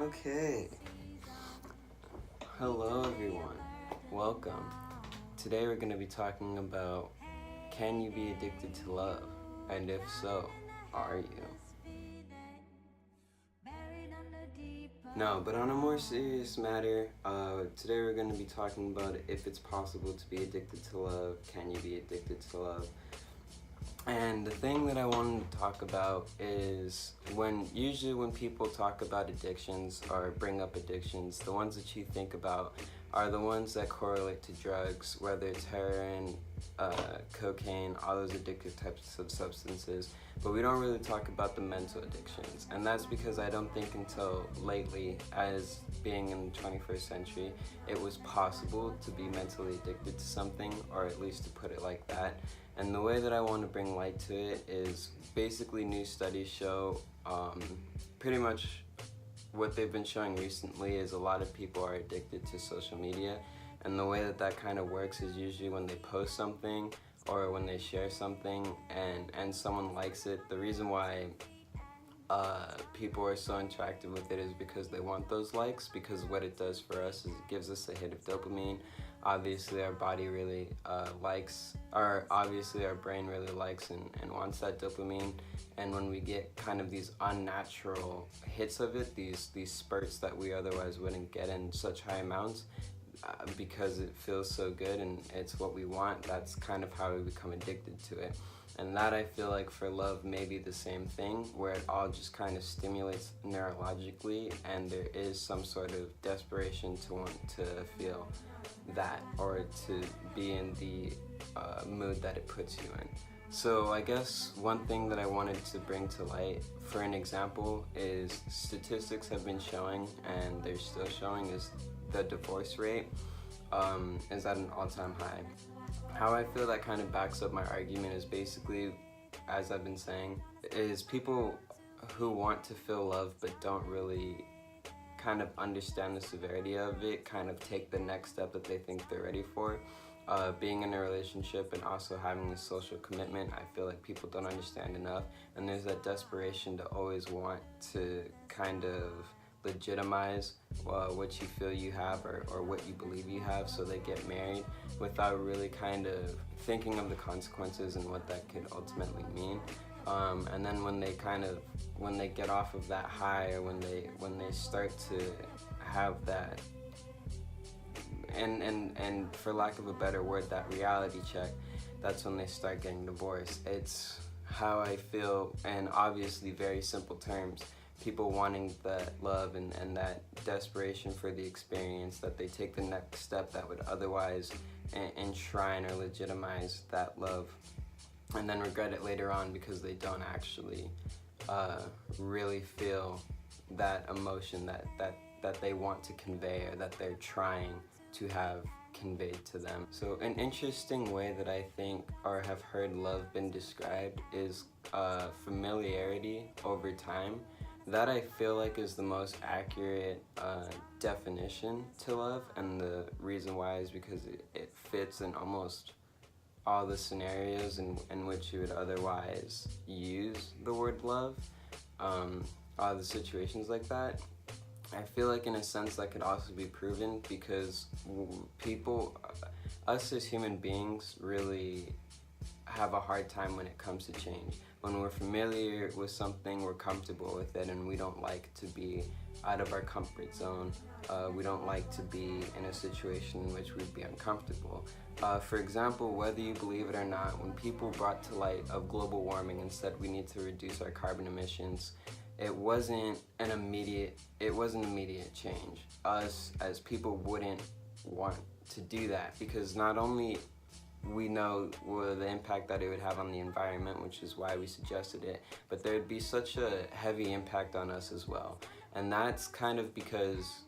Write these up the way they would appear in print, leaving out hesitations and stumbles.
Okay. Hello, everyone. Welcome. Today we're going to be talking about, can you be addicted to love? And if so, are you? No, but on a more serious matter, today we're going to be talking about if it's possible to be addicted to love. Can you be addicted to love? And the thing that I wanted to talk about is usually when people talk about addictions or bring up addictions, the ones that you think about are the ones that correlate to drugs, whether it's heroin, cocaine, all those addictive types of substances. But we don't really talk about the mental addictions. And that's because I don't think until lately, as being in the 21st century, it was possible to be mentally addicted to something, or at least to put it like that. And the way that I want to bring light to it is basically new studies show pretty much what they've been showing recently is a lot of people are addicted to social media. And the way that that kind of works is usually when they post something or when they share something and someone likes it. The reason why people are so interactive with it is because they want those likes, because what it does for us is it gives us a hit of dopamine. Obviously our body really likes, or obviously our brain really likes and wants that dopamine. And when we get kind of these unnatural hits of it, these spurts that we otherwise wouldn't get in such high amounts, because it feels so good and it's what we want, that's kind of how we become addicted to it. And that, I feel like, for love may be the same thing, where it all just kind of stimulates neurologically and there is some sort of desperation to want to feel that, or to be in the mood that it puts you in. So I guess one thing that I wanted to bring to light, for an example, is statistics have been showing, and they're still showing, is the divorce rate is at an all-time high. How I feel that kind of backs up my argument is basically, as I've been saying, is people who want to feel love but don't really kind of understand the severity of it, kind of take the next step that they think they're ready for. Being in a relationship and also having this social commitment, I feel like people don't understand enough, and there's that desperation to always want to kind of legitimize what you feel you have, or what you believe you have, so they get married without really kind of thinking of the consequences and what that could ultimately mean. And then when they get off of that high, or when they start to have that, and for lack of a better word, that reality check, that's when they start getting divorced. It's how I feel, and obviously very simple terms, people wanting that love and that desperation for the experience, that they take the next step that would otherwise enshrine or legitimize that love, and then regret it later on because they don't actually really feel that emotion that they want to convey, or that they're trying to have conveyed to them. So an interesting way that I think, or have heard love been described, is familiarity over time. That, I feel like, is the most accurate definition to love, and the reason why is because it fits in almost all the scenarios in which you would otherwise use the word love, all the situations like that. I feel like in a sense that could also be proven because people, us as human beings, really have a hard time when it comes to change. When we're familiar with something, we're comfortable with it, and we don't like to be out of our comfort zone. We don't like to be in a situation in which we'd be uncomfortable. For example, whether you believe it or not, when people brought to light of global warming and said we need to reduce our carbon emissions, it wasn't immediate change. Us as people wouldn't want to do that, because not only we know the impact that it would have on the environment, which is why we suggested it, but there'd be such a heavy impact on us as well. And that's kind of because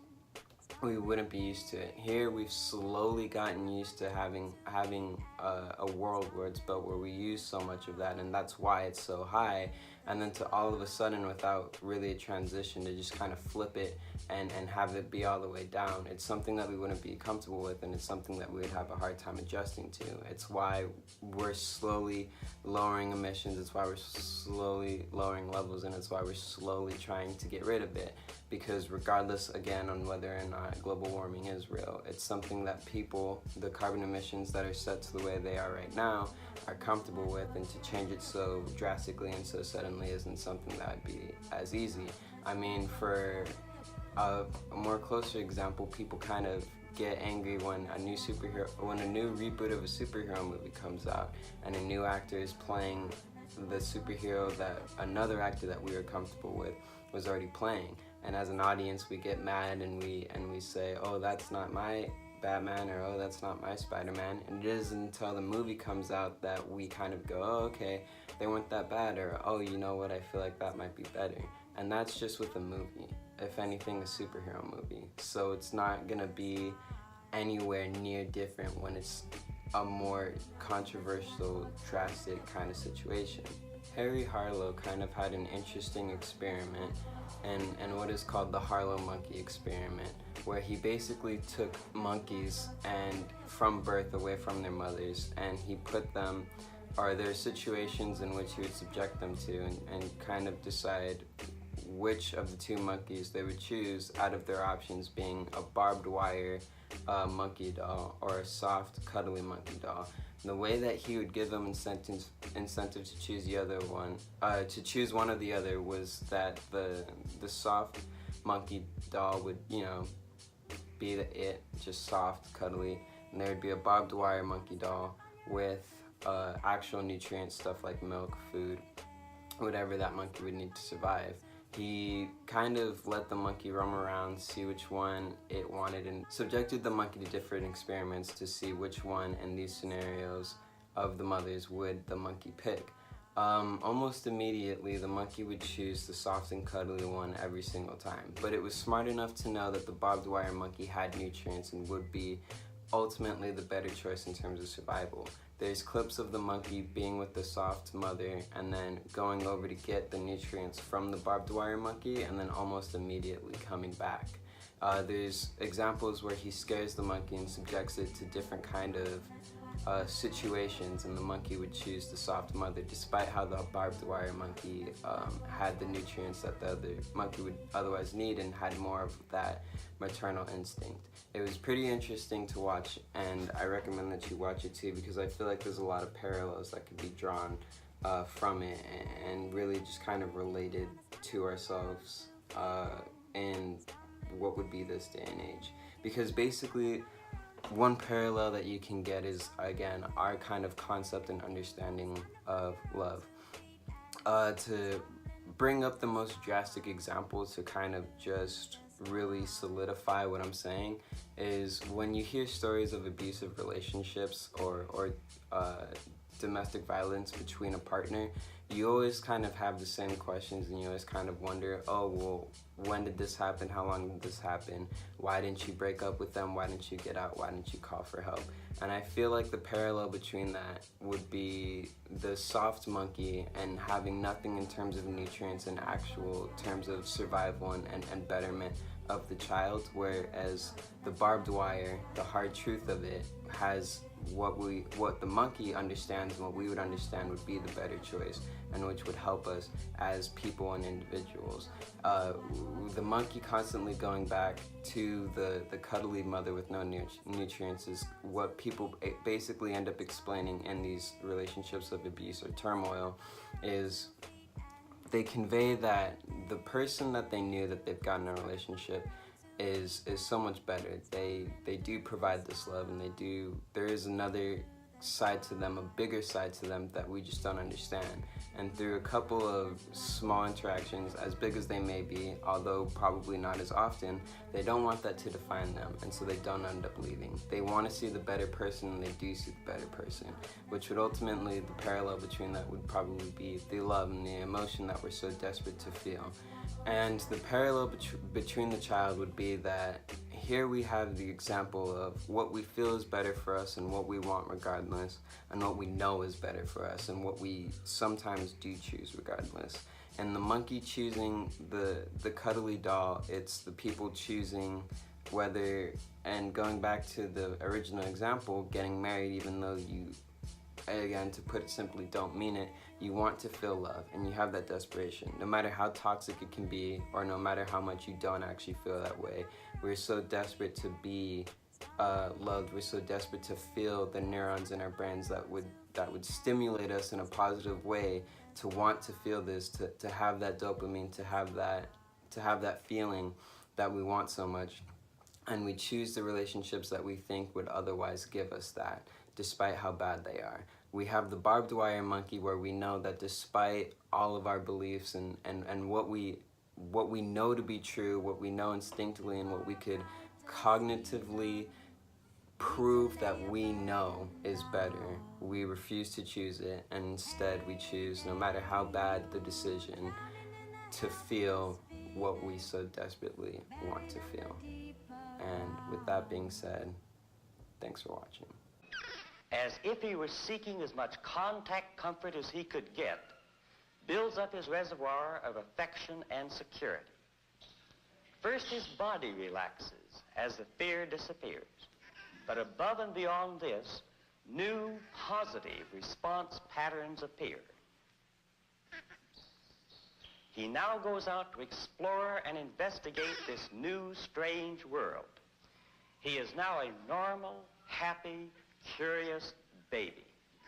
we wouldn't be used to it. Here we've slowly gotten used to having a world where it's built where we use so much of that, and that's why it's so high. And then to all of a sudden, without really a transition, to just kind of flip it and have it be all the way down, it's something that we wouldn't be comfortable with, and it's something that we would have a hard time adjusting to. It's why we're slowly lowering emissions, it's why we're slowly lowering levels, and it's why we're slowly trying to get rid of it. Because regardless, again, on whether or not global warming is real, it's something that people, the carbon emissions that are set to the way they are right now, are comfortable with, and to change it so drastically and so suddenly isn't something that would be as easy. I mean, for a more closer example, people kind of get angry when a new reboot of a superhero movie comes out and a new actor is playing the superhero that another actor that we were comfortable with was already playing. And as an audience, we get mad and we say, oh, that's not my Batman, or oh, that's not my Spider-Man. And it isn't until the movie comes out that we kind of go, oh, okay, they weren't that bad, or oh, you know what, I feel like that might be better. And that's just with a movie, if anything, a superhero movie. So it's not gonna be anywhere near different when it's a more controversial, drastic kind of situation. Harry Harlow kind of had an interesting experiment and what is called the Harlow monkey experiment, where he basically took monkeys and from birth away from their mothers, and he put them, or there are situations in which he would subject them to, and kind of decide which of the two monkeys they would choose out of their options, being a barbed wire monkey doll or a soft, cuddly monkey doll. And the way that he would give them incentive to choose the other one, to choose one or the other, was that the soft monkey doll would, you know, be just soft, cuddly, and there would be a barbed wire monkey doll with actual nutrients, stuff like milk, food, whatever that monkey would need to survive. He kind of let the monkey roam around, see which one it wanted, and subjected the monkey to different experiments to see which one in these scenarios of the mothers would the monkey pick. Almost immediately, the monkey would choose the soft and cuddly one every single time, but it was smart enough to know that the barbed wire monkey had nutrients and would be ultimately the better choice in terms of survival. There's clips of the monkey being with the soft mother and then going over to get the nutrients from the barbed wire monkey and then almost immediately coming back. There's examples where he scares the monkey and subjects it to different kind of situations, and the monkey would choose the soft mother despite how the barbed wire monkey had the nutrients that the other monkey would otherwise need and had more of that maternal instinct. It was pretty interesting to watch, and I recommend that you watch it too, because I feel like there's a lot of parallels that could be drawn from it and really just kind of related to ourselves in what would be this day and age. Because basically, one parallel that you can get is, again, our kind of concept and understanding of love. To bring up the most drastic example to kind of just really solidify what I'm saying is when you hear stories of abusive relationships or domestic violence between a partner, you always kind of have the same questions, and you always kind of wonder, oh, well, when did this happen? How long did this happen? Why didn't you break up with them? Why didn't you get out? Why didn't you call for help? And I feel like the parallel between that would be the soft monkey and having nothing in terms of nutrients and actual terms of survival and betterment of the child, whereas the barbed wire, the hard truth of it, has what the monkey understands and what we would understand would be the better choice, and which would help us as people and individuals. The monkey constantly going back to the cuddly mother with no nutrients is what people basically end up explaining in these relationships of abuse or turmoil. Is they convey that the person that they knew that they've gotten in a relationship is so much better. They do provide this love, and there is another side to them, a bigger side to them that we just don't understand. And through a couple of small interactions, as big as they may be, although probably not as often, they don't want that to define them, and so they don't end up leaving. They want to see the better person, and they do see the better person, which would ultimately, the parallel between that would probably be the love and the emotion that we're so desperate to feel. And the parallel between the child would be that here we have the example of what we feel is better for us and what we want regardless, and what we know is better for us and what we sometimes do choose regardless. And the monkey choosing the cuddly doll, it's the people choosing whether, and going back to the original example, getting married even though you, again, to put it simply, don't mean it. You want to feel love, and you have that desperation. No matter how toxic it can be, or no matter how much you don't actually feel that way, we're so desperate to be loved. We're so desperate to feel the neurons in our brains that would stimulate us in a positive way, to want to feel this, to have that dopamine, to have that feeling that we want so much. And we choose the relationships that we think would otherwise give us that, despite how bad they are. We have the barbed wire monkey, where we know that despite all of our beliefs and what we know to be true, what we know instinctively, and what we could cognitively prove that we know is better, we refuse to choose it, and instead we choose, no matter how bad the decision, to feel what we so desperately want to feel. And with that being said, thanks for watching. As if he were seeking as much contact comfort as he could get, builds up his reservoir of affection and security. First, his body relaxes as the fear disappears. But above and beyond this, new positive response patterns appear. He now goes out to explore and investigate this new, strange world. He is now a normal, happy, curious baby.